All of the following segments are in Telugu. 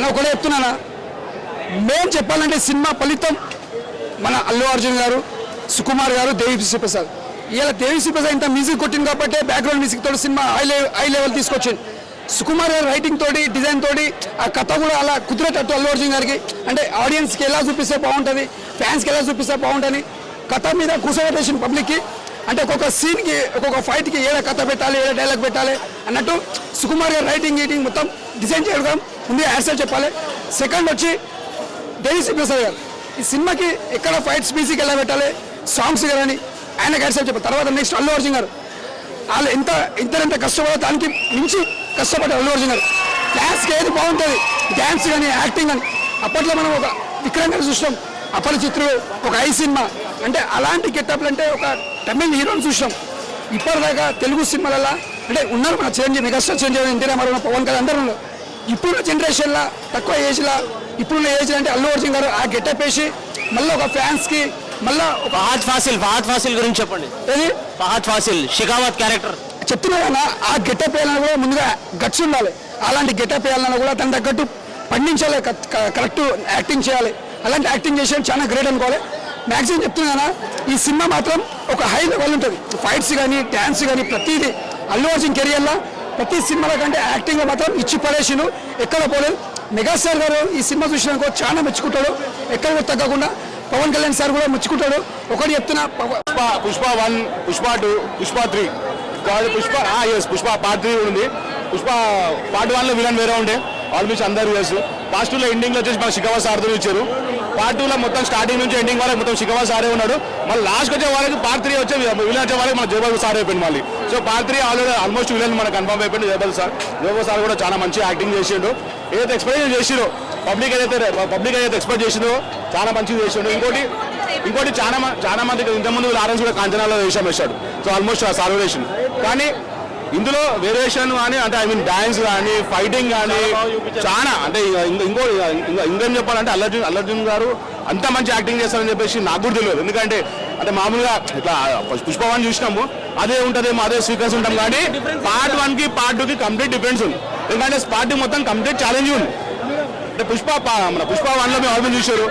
అని ఒకటే చెప్తున్నానా, మేము చెప్పాలంటే సినిమా ఫలితం మన అల్లు అర్జున్ గారు, సుకుమార్ గారు, దేవిశ్రీ ప్రసాద్. ఇలా దేవిశ్రీ ప్రసాద్ ఇంత మ్యూజిక్ కొట్టింది కాబట్టి బ్యాక్గ్రౌండ్ మ్యూజిక్ తోటి సినిమా హై లెవెల్ తీసుకొచ్చింది. సుకుమార్ గారు రైటింగ్ తోటి, డిజైన్ తోటి, ఆ కథ కూడా అలా కుదిరేటట్టు అల్లు అర్జున్ గారికి అంటే ఆడియన్స్కి ఎలా చూపిస్తే బాగుంటుంది, ఫ్యాన్స్కి ఎలా చూపిస్తే బాగుంటుంది, కథ మీద కూర్చోబెట్టేసిన పబ్లిక్కి. అంటే ఒక్కొక్క సీన్కి, ఒక్కొక్క ఫైట్కి ఏడ కథ పెట్టాలి, ఏడ డైలాగ్ పెట్టాలి అన్నట్టు సుకుమార్ గారు రైటింగ్ గీటింగ్ మొత్తం డిజైన్ చేయడం ముందు యాడ్సెట్ చెప్పాలి. సెకండ్ వచ్చి దేవిశ్రీ ప్రసాద్ గారు ఈ సినిమాకి ఎక్కడ ఫైట్స్ మ్యూజిక్ ఎలా పెట్టాలి, సాంగ్స్ కానీ ఆయన యాడ్సెట్ చెప్పాలి. తర్వాత నెక్స్ట్ అల్లు అర్జున్ గారు వాళ్ళు ఇద్దరంత కష్టపడాలి, దానికి మించి కష్టపడ్డారు అల్లు అర్జున్ గారు. డ్యాన్స్కి ఏది బాగుంటుంది, డ్యాన్స్ కానీ యాక్టింగ్ కానీ. అప్పట్లో మనం ఒక విక్రమ్ గారు చూసాం, అపరిచిత్రుడు, ఒక ఐ సినిమా, అంటే అలాంటి గెటప్లు అంటే ఒక తమిళ హీరోని చూసాం. ఇప్పటిదాకా తెలుగు సినిమాలలో అంటే ఉన్నారు మన మెగాస్టార్ చిరంజీవి, ఎన్టీ రామారావు, పవన్ కళ్యాణ్ అందరూ ఉన్నారు. ఇప్పుడున్న జనరేషన్లో తక్కువ ఏజ్లో, ఇప్పుడున్న ఏజ్ అంటే అల్లు అర్జున్ గారు ఆ గెటప్ వేసి మళ్ళీ ఒక ఫ్యాన్స్కి మళ్ళీ ఒక ఫహద్ ఫాసిల్ గురించి చెప్పండి. ఏది ఫహద్ ఫాసిల్ షికావత్ క్యారెక్టర్ చెప్తున్నా, ఆ గెటప్ వేయాలన్నా కూడా ముందుగా గట్స్ ఉండాలి. అలాంటి గెటప్ వేయాలన్నా కూడా తన తగ్గట్టు పండించాలి, కరెక్ట్ యాక్టింగ్ చేయాలి. అలాంటి యాక్టింగ్ చేసేది చాలా గ్రేట్ అనుకోవాలి. మ్యాక్సిమం చెప్తున్నానా, ఈ సినిమా మాత్రం ఒక హై లెవెల్ ఉంటుంది. ఫైట్స్ కానీ, డ్యాన్స్ కానీ, ప్రతిదీ అల్లు అర్జున్ కెరియర్లో ప్రతి సినిమాల కంటే యాక్టింగ్లో మాత్రం ఇచ్చి పడేసిను, ఎక్కడ పోలేదు. మెగాస్టార్ గారు ఈ సినిమా చూసినాక చాలా మెచ్చుకుంటాడు, ఎక్కడ కూడా తగ్గకుండా. పవన్ కళ్యాణ్ సార్ కూడా మెచ్చుకుంటాడు. ఒకటి చెప్తున్నా, పుష్ప 1, పుష్ప 2, పుష్ప 3 పుష్ప పార్ట్ 3 ఉంది. పుష్ప పార్ట్ 1లో విలన్ వేరే ఉండే, ఆల్మోస్ట్ అందరూ తెలుసు. పార్ట్ 2లో ఎండింగ్లో వచ్చేసి మన శిఖావత్ సార్తో ఇచ్చారు. పార్ట్ 2లో మొత్తం స్టార్టింగ్ నుంచి ఎండింగ్ వరకు మొత్తం శిఖావత్ సారే ఉన్నాడు. మళ్ళీ లాస్ట్ వచ్చే వాళ్ళకి పార్ట్ 3 వచ్చే విలన్ వచ్చే వాళ్ళకి మన జయబాబు సార్ అయిపోయింది మళ్ళీ. సో పార్ట్ 3 ఆల్మోస్ట్ విలన్ మనకు కన్ఫర్మ్ అయిపోయింది జయబాబు సార్ కూడా చాలా మంచి యాక్టింగ్ చేసిండు. ఏదైతే ఎక్స్పెక్ట్ చేసిండో పబ్లిక్ ఏదైతే ఎక్స్పెక్ట్ చేసిందో చాలా మంచిగా చేసిండు. ఇంకోటి చాలా మందికి ఇంతకుముందు లారెన్స్ కూడా కాంచనాలో వేషం వేశాడు. So almost salvation. కానీ ఇందులో వేరియేషన్ కానీ అంటే డాన్స్ కానీ, ఫైటింగ్ కానీ చాలా అంటే ఇంకేం చెప్పాలంటే అల్లర్జున్ గారు అంత మంచి యాక్టింగ్ చేస్తారని చెప్పేసి నాకు కూడా తెలియదు. ఎందుకంటే అంటే మామూలుగా ఇట్లా పుష్ప 1 చూసినాము, అదే ఉంటుందేమో, అదే సీక్వెన్స్ ఉంటాం. కానీ పార్ట్ 1కి పార్ట్ 2కి కంప్లీట్ డిఫరెన్స్ ఉంది. ఎందుకంటే పార్ట్ మొత్తం కంప్లీట్ ఛాలెంజ్ ఉంది. అంటే పుష్ప 1లో మేము ఆల్బమ్ చూసారు.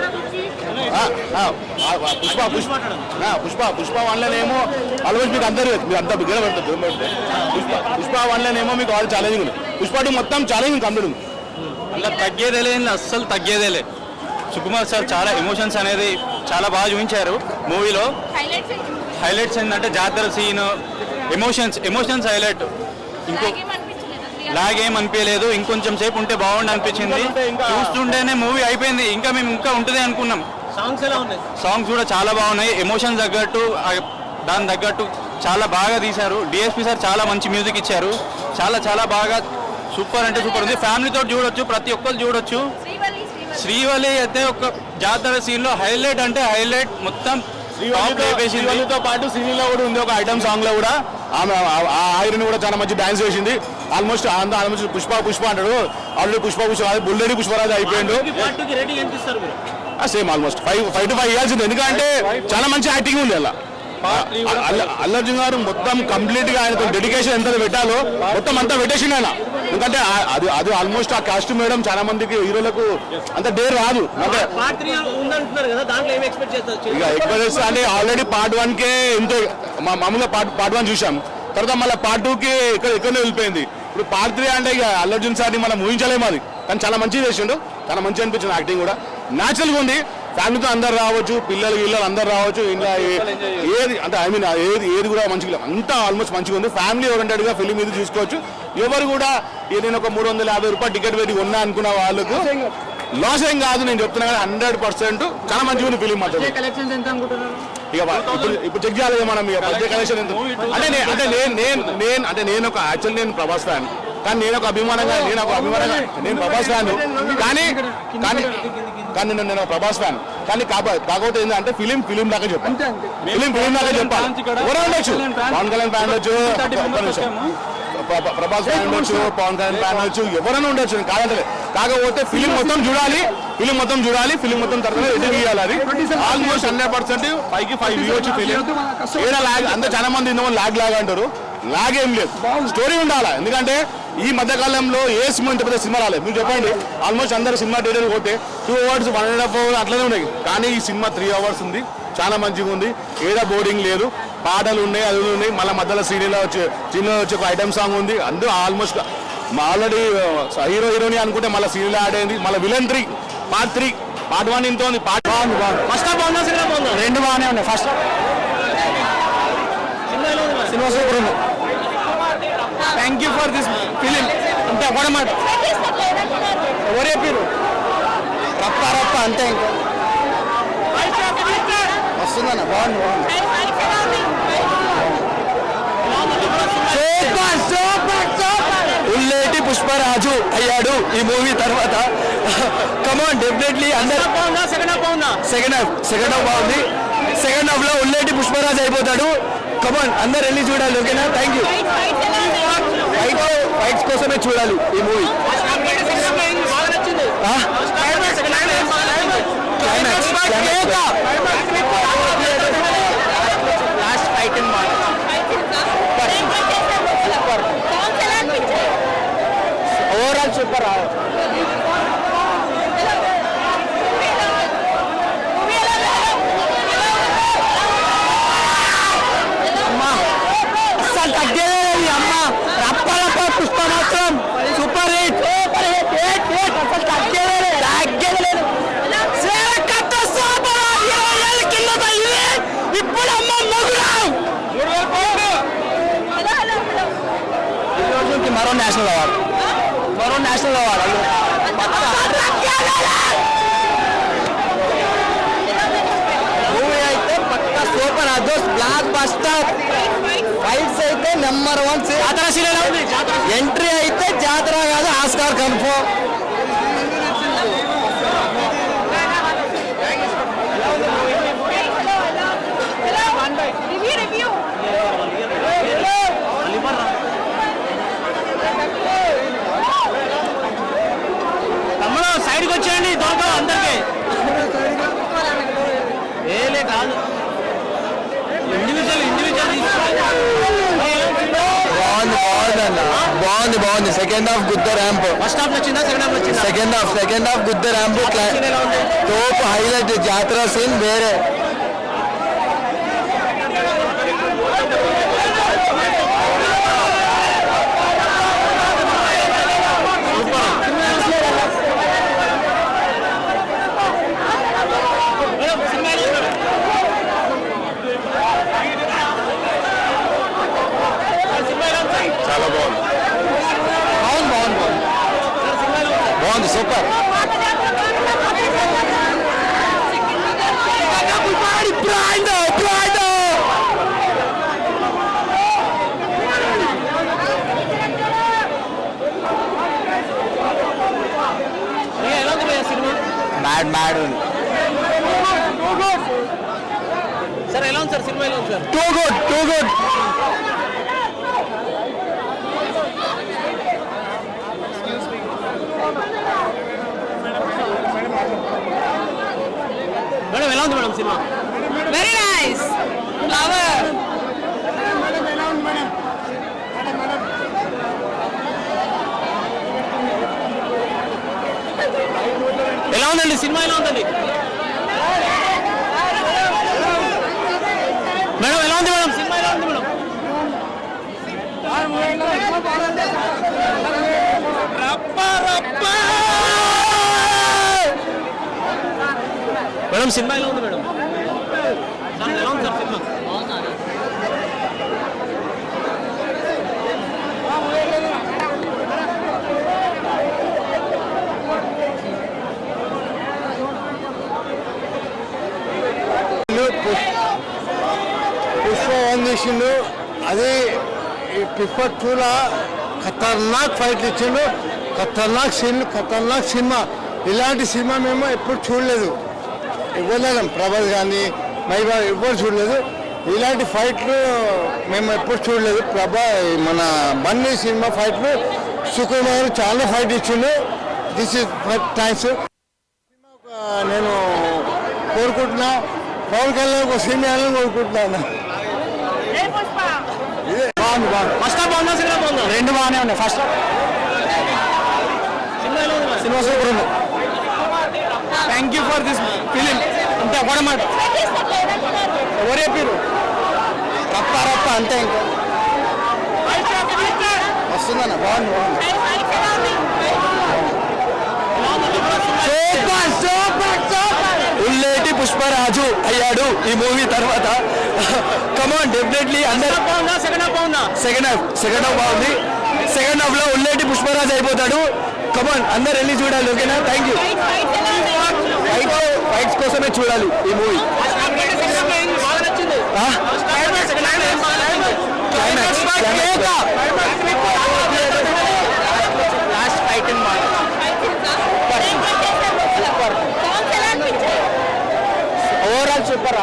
పుష్ప 1లోనేమో ఆల్మోస్ట్ మీకు అందరూ మీరు అంతా బిగ్గర పడుతుంది. పుష్ప 1లోనేమో మీకు ఆల్ ఛాలెంజింగ్ ఉంది. పుష్ప 2 మొత్తం ఛాలెంజింగ్ కంప్లీట్ ఉంది. అలా తగ్గేదేలే, అస్సలు తగ్గేదేలే. సుకుమార్ సార్ చాలా ఎమోషన్స్ అనేది చాలా బాగా చూపించారు మూవీలో. హైలైట్స్ ఏంటంటే జాతర సీన్, ఎమోషన్స్ హైలైట్. లాగేం అనిపించలేదు, ఇంకొంచెం సేపు ఉంటే బాగుండి అనిపించింది. చూస్తుంటేనే మూవీ అయిపోయింది, మేము ఇంకా ఉంటుంది అనుకున్నాం. సాంగ్స్ కూడా చాలా బాగున్నాయి, ఎమోషన్స్ తగ్గట్టు, దాని తగ్గట్టు చాలా బాగా తీశారు. డిఎస్పీ సార్ చాలా మంచి మ్యూజిక్ ఇచ్చారు. చాలా బాగా సూపర్ అంటే సూపర్ ఉంది. ఫ్యామిలీతో చూడొచ్చు, ప్రతి ఒక్కరు చూడొచ్చు. శ్రీవల్లి అయితే ఒక జాతర సీన్లో హైలైట్ అంటే హైలైట్. మొత్తం శ్రీవల్లితో పాటు సినీలో కూడా ఉంది ఒక ఐటమ్ సాంగ్ లో కూడా ఆమె ఆ ఐరన్ కూడా చాలా మంచి డాన్స్ చేసింది. ఆల్మోస్ట్ పుష్ప అంటాడు, ఆల్రెడీ పుష్ప బుల్లెడి పుష్పరాజు అయిపోయిండు. సేమ్ ఆల్మోస్ట్ 5 to 5 ఇవ్వాల్సింది. ఎందుకంటే చాలా మంచి యాక్టింగ్ ఉంది అలా. అల్లర్జున్ గారు మొత్తం కంప్లీట్ గా ఆయనతో డెడికేషన్ ఎంత పెట్టాలో మొత్తం అంతా పెట్టేసిండు ఆయన. ఎందుకంటే అది ఆల్మోస్ట్ ఆ కాస్ట్యూమ్ వేయడం చాలా మందికి హీరోలకు అంత డేర్ రాదు. ఇక ఎక్స్పెక్ట్ చేస్తే అంటే ఆల్రెడీ పార్ట్ 1కే ఇంత మామూలుగా పార్ట్ 1 చూసాం, తర్వాత మళ్ళీ పార్ట్ 2కి ఎక్కడో వెళ్ళిపోయింది. ఇప్పుడు పార్ట్ 3 అంటే ఇక అల్లర్జున్ సార్ని మనం ఊహించలేము. అది కానీ చాలా మంచిగా చేసిండు, చాలా మంచిగా అనిపించింది. యాక్టింగ్ కూడా న్యాచురల్గా ఉంది. ఫ్యామిలీతో అందరు రావచ్చు, పిల్లలు అందరు రావచ్చు. ఇంకా ఏది అంటే ఏది కూడా మంచిగా అంతా ఆల్మోస్ట్ మంచిగా ఉంది. ఫ్యామిలీ ఓరియంటెడ్గా ఫిలిం ఇది చూసుకోవచ్చు. ఎవరు కూడా నేను ఒక 350 రూపాయలు టికెట్ పెట్టి ఉన్నా అనుకున్న వాళ్ళకు లాస్ ఏం కాదు. నేను చెప్తున్నా కానీ 100% చాలా మంచిగా ఉంది ఫిలిం మాత్రం. ఇక ఇప్పుడు చెక్ చేయాలి మనం ఇక బడ్జెట్ కలెక్షన్ ఎంత అంటే నేను ఒక యాక్చువల్ నేను ప్రభాస్ ఫ్యాన్, కానీ నేను అభిమానంగా నేను ప్రభాస్ ఫ్యాన్. కానీ నేను ప్రభాస్ ఫ్యాన్. కానీ కాకపోతే ఏంటంటే ఫిలిం దాకా చెప్పాలి. ఫిలిం దాకా చెప్పాలి. ఎవరో ఉండొచ్చు, పవన్ కళ్యాణ్ ఫ్యాన్ ఉండొచ్చు, ప్రభాస్ ఫ్యాన్ ఉండొచ్చు, పవన్ కళ్యాణ్ ఫ్యాన్ ఉండొచ్చు, ఎవరైనా ఉండొచ్చు. కాకపోతే ఫిలిం మొత్తం చూడాలి, ఫిలిం మొత్తం తర్వాత ఎదురు ఇవ్వాలి. అది ఆల్మోస్ట్ 100% 5కి 5 ఇవ్వచ్చు ఫిలిం. ఏడా లాగ్ అందరూ చాలా మంది లాగ్ అంటారు, లాగేం లేదు, స్టోరీ ఉండాలి. ఎందుకంటే ఈ మధ్యకాలంలో ఏ సినిమా ఇంత పెద్ద సినిమా రాలేదు. మీరు చెప్పండి, ఆల్మోస్ట్ అందరు సినిమా థియేటర్ పోతే 2 hours 1.5 hours అట్లనే ఉన్నాయి. కానీ ఈ సినిమా 3 hours ఉంది, చాలా మంచిగా ఉంది. ఏదో బోర్డింగ్ లేదు, పాటలు ఉన్నాయి, అది ఉన్నాయి. మళ్ళీ మధ్యలో సీరియల్ చిన్న వచ్చి ఒక ఐటమ్ సాంగ్ ఉంది. అందరూ ఆల్మోస్ట్ ఆల్రెడీ హీరో హీరోని అనుకుంటే మళ్ళీ సీరియల్ ఆడేది. మళ్ళీ విలన్ 3 పార్ట్ 3 పార్ట్ 1 ఇంత ఉంది. పార్ట్ ఫస్ట్ హాఫ్ బాగుందా, సెకండ్ హాఫ్ బాగుందా? రెండు బాగానే ఉన్నాయి. ఫస్ట్ సినిమా సూపర్ ఉంది. Thank you for this film. అంతే ఒకటే మాట, ఎవరు చెప్పారు? రప్ప రప్ప అంతే. ఇంకా వస్తుందన్న, బాగుంది బాగుంది. Super super super. ఉల్లేటి పుష్పరాజు అయ్యాడు ఈ మూవీ తర్వాత. కమాన్, డెఫినెట్లీ అందరూ. సెకండ్ హాఫ్ బాగుందా? సెకండ్ హాఫ్ బాగుంది. సెకండ్ హాఫ్ లో ఉల్లేటి పుష్పరాజు అయిపోతాడు. కమాన్, అందరు వెళ్ళి చూడాలి. ఓకేనా? Thank you. ఫైట్స్ కోసమే చూడాలి ఈ మూవీ. Overall super. అసలు తగ్గేది అమ్మ. రప్ప రప్ప పుష్ప మాత్రం సూపర్ హిట్. అసలు తగ్గేది తగ్గలేదు. ఇప్పుడు అమ్మ మరో నేషనల్ అవార్డు, మరో నేషనల్ అవార్డు. మూవీ అయితే పక్కా సూపర్. అదోస్ బ్లాక్ బస్టర్. ఫైట్స్ అయితే నెంబర్ 1. జాతర సీరియల్ ఉంది. ఎంట్రీ అయితే జాతర కాదు, ఆస్కార్ కన్ఫర్మ్. సైడ్కి వచ్చేయండి, దొరకవు అందరికి. ఏలే కాదు, ఇండివిజువల్ బాగుంది. సెకండ్ హాఫ్ గుద్ద ర్యాంప్. ఫస్ట్ హాఫ్ వచ్చిందా? సెకండ్ హాఫ్ వచ్చిందా? సెకండ్ హాఫ్ గుద్ద ర్యాంప్. తోపు హైలైట్. జాతర సీన్ వేరే. చాలా బాగుంది. సూపర్. మ్యాడ్ సార్ ఎలా ఉంది సార్ సినిమా? ఎలా ఉంది సార్? Too good. మేడం ఎలా ఉంది madam cinema? Very nice. Flower. ఎలా ఉందండి సినిమా? ఎలా ఉందండి మేడం? ఎలా ఉంది మేడం సినిమా? ఎలా ఉంది మేడం? మేడం సినిమా ఎలా ఉంది మేడం? సార్ ఎలా ఉంది సార్ సినిమా? పుష్ప 1 తీసిండు, అది పుష్ప 2లా ఖతర్నాక్ ఫైట్లు ఇచ్చిండు. ఖతర్నాక్ సీన్లు, ఖతర్నాక్ సినిమా. ఇలాంటి సినిమా మేము ఎప్పుడు చూడలేదు. ఇవ్వలేం, ప్రభాస్ కానీ మైబా ఎవ్వరు చూడలేదు. ఇలాంటి ఫైట్లు మేము ఎప్పుడు చూడలేదు. మన బన్నీ సినిమా ఫైట్లు సుకుమార్ చాలా ఫైట్ ఇచ్చిండు. This is thanks. నేను కోరుకుంటున్నా, పవన్ కళ్యాణ్ ఒక సినిమా కోరుకుంటున్నాను. ఇదే బాగుంది. ఫస్ట్ హాఫ్ బాగుందా సినిమా బాగుందా? రెండు బాగానే ఉన్నాయి. ఫస్ట్ సినిమా సూపర్ ఉంది. Thank you for this film. అంతే ఒకటే మాట, ఎవరు చెప్పారు? రప్ప రప్ప అంతే. ఇంకా వస్తుందన్న బాగుంది. Super super super. ఉల్లేటి పుష్పరాజు అయ్యాడు ఈ మూవీ తర్వాత. కమాన్ డెఫినెట్లీ అందరూ. సెకండ్ హాఫ్ బాగుందా? సెకండ్ హాఫ్ బాగుంది. సెకండ్ హాఫ్ లో ఉల్లేటి పుష్పరాజు అయిపోతాడు. కమాన్ అందరు వెళ్ళి చూడాలి. ఓకేనా? Thank you. ఫైట్స్ కోసమే చూడాలి ఈ movie. Last fight overall super.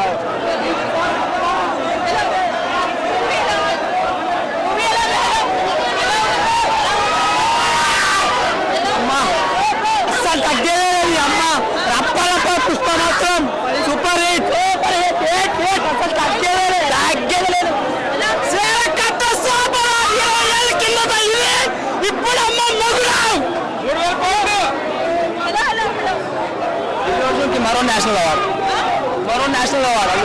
అసలు తగ్గేది అమ్మ. రప్ప రప్ప పుష్ప మాత్రం సూపర్ హిట్. అసలు తగ్గేది తగ్గేది. ఇప్పుడు అమ్మ మగుడు మరో నేషనల్ అవార్డు.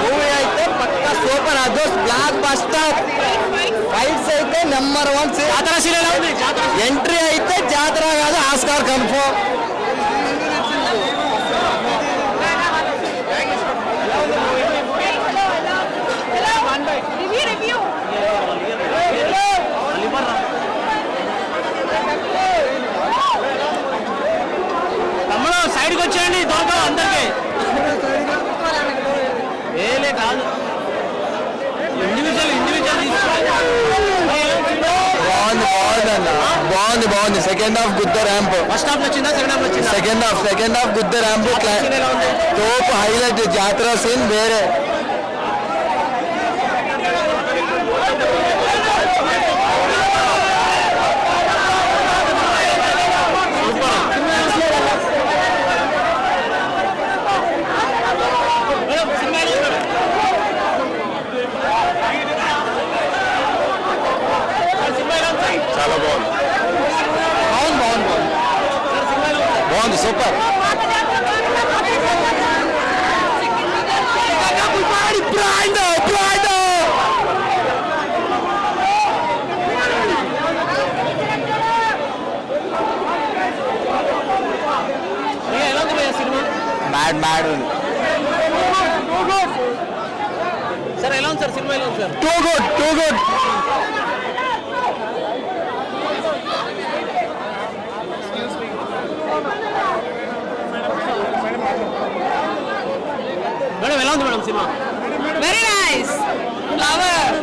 మూవీ అయితే పక్కా సూపర్. అదోస్ బ్లాక్ బస్టర్. ఫైట్స్ అయితే నెంబర్ 1. ఎంట్రీ అయితే జాతర కాదు, ఆస్కార్ కన్ఫర్మ్. తమ్ముడు సైడ్కి వచ్చేయండి, దొరకవు అందరికి. ఏలే కాదు, ఇండివిజువల్ బాగుంది. సెకండ్ హాఫ్ గుద్ద ర్యాంప్. ఫస్ట్ హాఫ్ వచ్చిందా? సెకండ్ హాఫ్ గుద్ద ర్యాంప్. తోపు హైలైట్. జాతర సీన్ వేరే. చాలా బాగుంది సూపర్. మ్యాడ్ సార్ ఎలా ఉంది సార్ సినిమా? ఎలా ఉంది సార్? Too good. మేడం ఎలా ఉంది madam cinema? Very nice. Flower.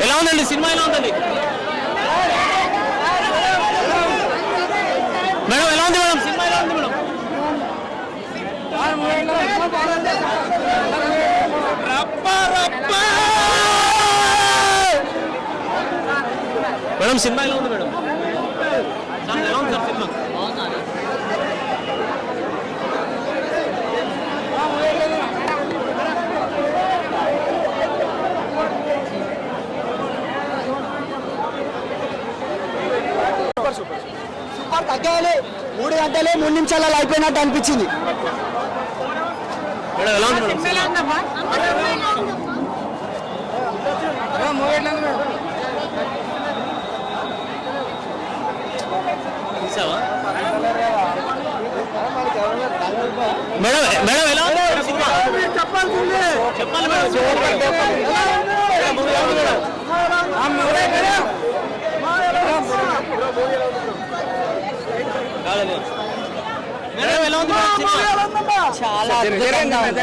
ఎలా ఉందండి సినిమా? ఎలా ఉందండి మేడం? ఎలా ఉంది మేడం సినిమా? ఎలా ఉంది మేడం? మేడం సినిమా ఎలా ఉంది మేడం? సార్ ఎలా ఉంది సార్ సినిమా? సూపర్ తగ్గాలి. 3 గంటలే 3 నిమిషాలలో అయిపోయినట్టు అనిపించింది. మేడం ఎలా ఉంది మేడం సినిమా? చూసావా మేడం? మేడం ఎలా ఉంది సినిమా? చెప్పాలి మేడం. మేడం ఎలా ఉంది సినిమా? చాలా అద్భుతంగా ఉంది.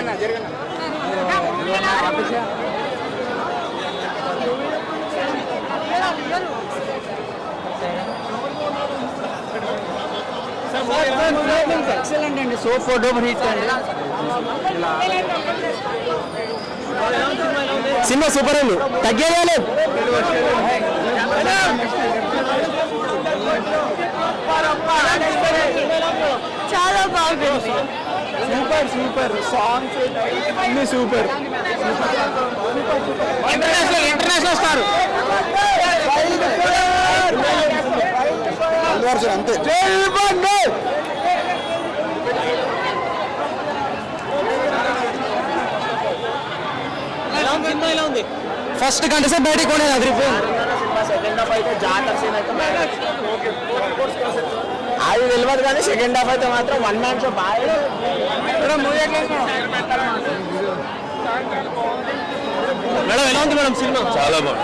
ఎక్సలెంట్ అండి. సో ఫోటో హిట్ అండి. సినిమా సూపర్ అండి. తగ్గేయాలి. చాలా బాగుంది. సూపర్ సూపర్ సాంగ్స్ అన్ని సూపర్. ఇంటర్నేషనల్ స్టార్ అంతే. ఫస్ట్ గంట సేపు బయటికి కూడా అదిరిపోయింది. అది తెలియదు కానీ సెకండ్ హాఫ్ అయితే మాత్రం వన్ మ్యాన్ షో బాగా. మేడం ఎలా ఉంది మేడం సినిమా? చాలా బాగుంది.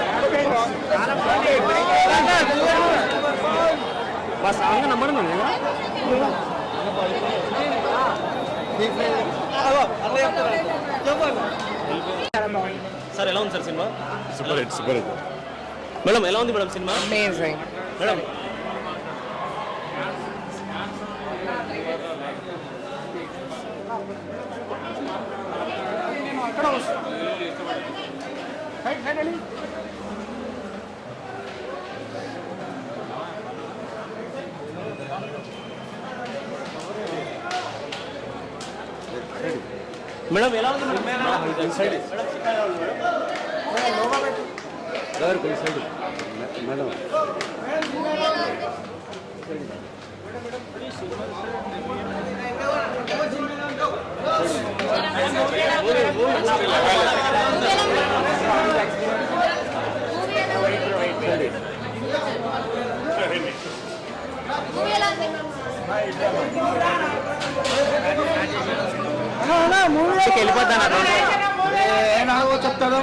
సార్ ఎలా ఉంది sir cinema? Super hit super hit. Madam ఎలా ఉంది madam cinema? Amazing. Madam madam ఎలా ఉంది చెప్తాడు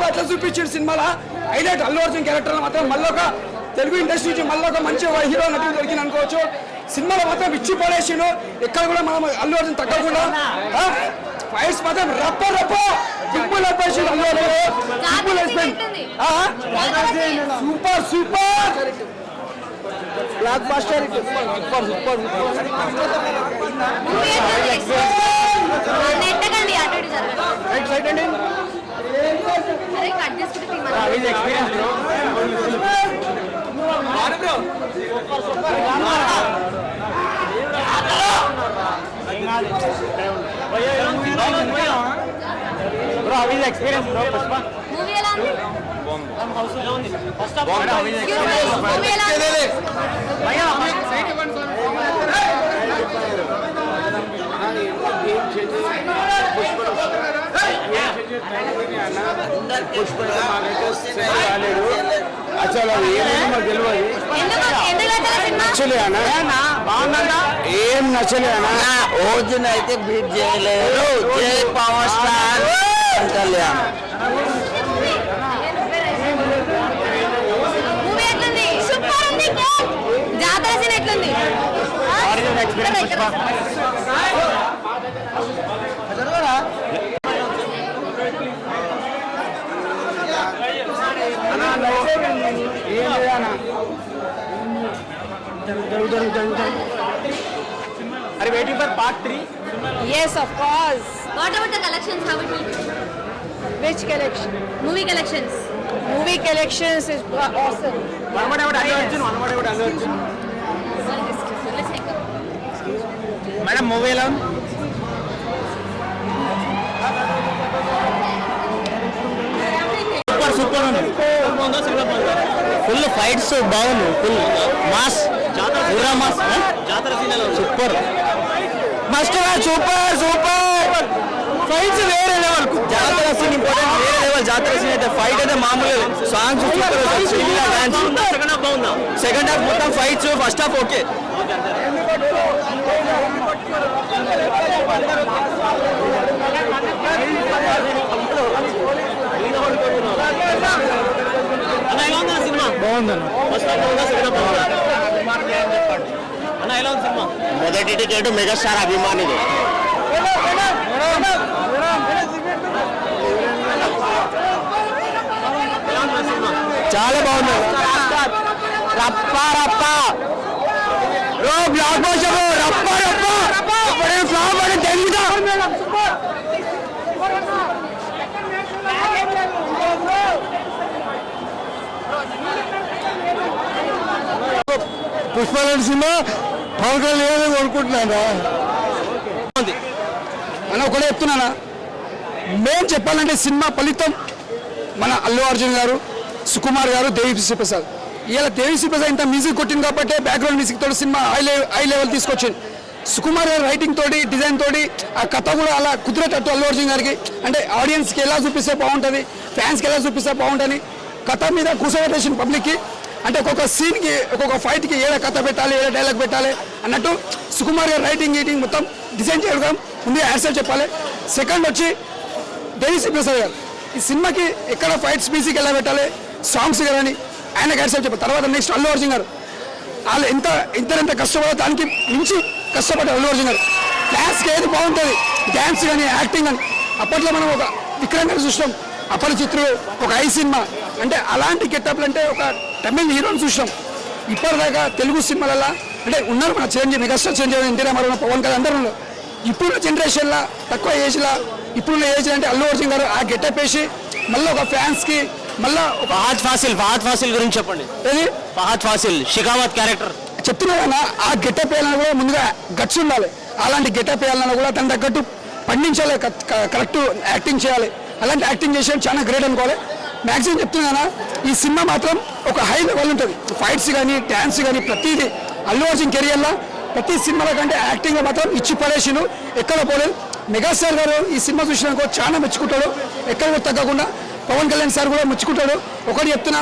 అట్లా చూపించాడు సినిమాలో. హైలైట్ అల్లు అర్జున్ క్యారెక్టర్ మాత్రం మళ్ళీ ఒక తెలుగు ఇండస్ట్రీ నుంచి మళ్ళీ ఒక మంచి హీరో నటుడు దొరికింది అనుకోవచ్చు. సినిమాలో మాత్రం ఇచ్చి పడేసిండు. ఎక్కడ కూడా మనం అల్లు అర్జున్ తగ్గకుండా ఫైట్స్ మాత్రం రప్ప రప్ప సింపుల్ అయిపోయింది. Allu Arjun super super blockbuster. Super super right side అండి. Bro how is experience bro? Pushpa movie ఎలా ఉంది? ఫస్ట్ హాఫ్ మూవీ ఎలా ఉంది? ఏం నచ్చలే అన్న. ఓజున్ అయితే బీట్ చేయలేరు. జై పవర్ స్టార్ కళ్యాణ్. మూవీ ఎట్లుంది? సూపర్ ఉంది. జాతర సీన్ ఎట్లుంది? Are you waiting for part 3? Yes, of course. What about the collections? How it will be? Which collection? Movie collections. Movie collections is awesome. One more about Allu Arjun. One more about Allu Arjun. Let's take a Madam, movie ఎలా ఉంది? సూపర్ సూపర్ ఉంది. ఫుల్ ఫైట్స్ బాగుంది. ఫుల్ మాస్ పూరా మాస్. జాతర సీన్ ఎలా ఉంది? Super must super super fights వేరే లెవెల్. జాతర సీన్ ఇంపార్టెంట్, వేరే లెవెల్. జాతర సీన్ అయితే ఫైట్ అయితే మామూలు. Songs super, dance. Second half బాగుందా? సెకండ్ హాఫ్ మొత్తం ఫైట్స్, ఫస్ట్ హాఫ్ ఓకే. అన్న ఎలా ఉంది సినిమా? బాగుందన్న. ఫస్ట్ హాఫ్ బాగుందా? సెకండ్ హాఫ్ బాగుందా? అన్న ఎలా ఉంది సినిమా? మొదటి టికెట్ మెగాస్టార్ అభిమానిది. చాలా బాగుంది. రప్ప రప్ప బ్లాక్ బస్టర్ రప్ప రప్ప ఇప్పుడే ఫ్లాప్ అని తెలుగుదా పుష్పలాంటి సినిమా పవన్ కళ్యాణ్ కోరుకుంటున్నాను అని ఒకటే చెప్తున్నానా. మేము చెప్పాలంటే సినిమా ఫలితం మన అల్లు అర్జున్ గారు, సుకుమార్ గారు, దేవిశ్రీ ప్రసాద్. ఇలా దేవిశ్రీ ప్రసాద్ ఇంత మ్యూజిక్ కొట్టింది కాబట్టి బ్యాక్గ్రౌండ్ మ్యూజిక్ తోటి సినిమా హై లెవెల్ తీసుకొచ్చింది. సుకుమార్ గారు రైటింగ్ తోటి, డిజైన్ తోటి, ఆ కథ కూడా అలా కుదిరేటట్టు అల్లు అర్జున్ గారికి అంటే ఆడియన్స్కి ఎలా చూపిస్తే బాగుంటుంది, ఫ్యాన్స్కి ఎలా చూపిస్తే బాగుంటుంది, కథ మీద కూర్చోబెట్టేసిన పబ్లిక్కి. అంటే ఒక్కొక్క సీన్కి ఒక్కొక్క ఫైట్కి ఏడ కథ పెట్టాలి, ఏడ డైలాగ్ పెట్టాలి అన్నట్టు సుకుమార్ గారు రైటింగ్ గీటింగ్ మొత్తం డిజైన్ చేయడం ముందే యాక్సెప్ట్ చెప్పాలి. సెకండ్ వచ్చి దేవిశ్రీ ప్రసాద్ గారు ఈ సినిమాకి ఎక్కడ ఫైట్స్ మ్యూజిక్ ఎలా పెట్టాలి, సాంగ్స్ కానీ ఆయనకి యాక్సెప్ట్ చెప్పాలి. తర్వాత నెక్స్ట్ అల్లు అర్జున్ గారు వాళ్ళు ఎంత కష్టపడో దానికి మించి కష్టపడ్డారు అల్లు అర్జున్ గారు. క్లాస్కి ఏది బాగుంటుంది, డ్యాన్స్ కానీ యాక్టింగ్ కానీ. అప్పట్లో మనం ఒక విక్రమ్ గారు చూసినాం, అపరిచిత్రుడు, ఒక ఐ సినిమా అంటే అలాంటి గెటప్లు అంటే ఒక తమిళ హీరోని చూసినాం. ఇప్పటిదాకా తెలుగు సినిమాలలో అంటే ఉన్నారు మన చిరంజీవి, మెగాస్టార్ చిరంజీవి, ఎన్టీ రామారావు, పవన్ కళ్యాణ్ అందరూ ఉన్నారు. ఇప్పుడున్న జనరేషన్లో తక్కువ ఏజ్లో ఇప్పుడున్న ఏజ్ అంటే అల్లు అర్జున్ గారు ఆ గెటప్ వేసి మళ్ళీ ఒక ఫ్యాన్స్కి మళ్ళీ ఒక ఫహద్ ఫాసిల్ గురించి చెప్పండి. ఏది ఫహద్ ఫాసిల్ షికావత్ క్యారెక్టర్ చెప్తున్నా కదా, ఆ గెటప్ వేయాలన్నా కూడా ముందుగా గట్స్ ఉండాలి. అలాంటి గెటప్ వేయాలన్నా కూడా దాని తగ్గట్టు పండించాలి, కరెక్ట్ యాక్టింగ్ చేయాలి. అలాంటి యాక్టింగ్ చేసేది చాలా గ్రేట్ అనుకోవాలి. మ్యాక్సిమం చెప్తున్నా ఈ సినిమా మాత్రం ఒక హై లెవెల్ ఉంటుంది. ఫైట్స్ కానీ డ్యాన్స్ కానీ ప్రతిదీ అల్లు అర్జున్ కెరియర్లో ప్రతి సినిమాల కంటే యాక్టింగ్లో మాత్రం ఇచ్చి పడేసిను, ఎక్కడ పోలేదు. మెగాస్టార్ గారు ఈ సినిమా చూసినాకో చాలా మెచ్చుకుంటాడు, ఎక్కడ తగ్గకుండా. పవన్ కళ్యాణ్ సార్ కూడా మెచ్చుకుంటాడు. ఒకటి చెప్తున్నా,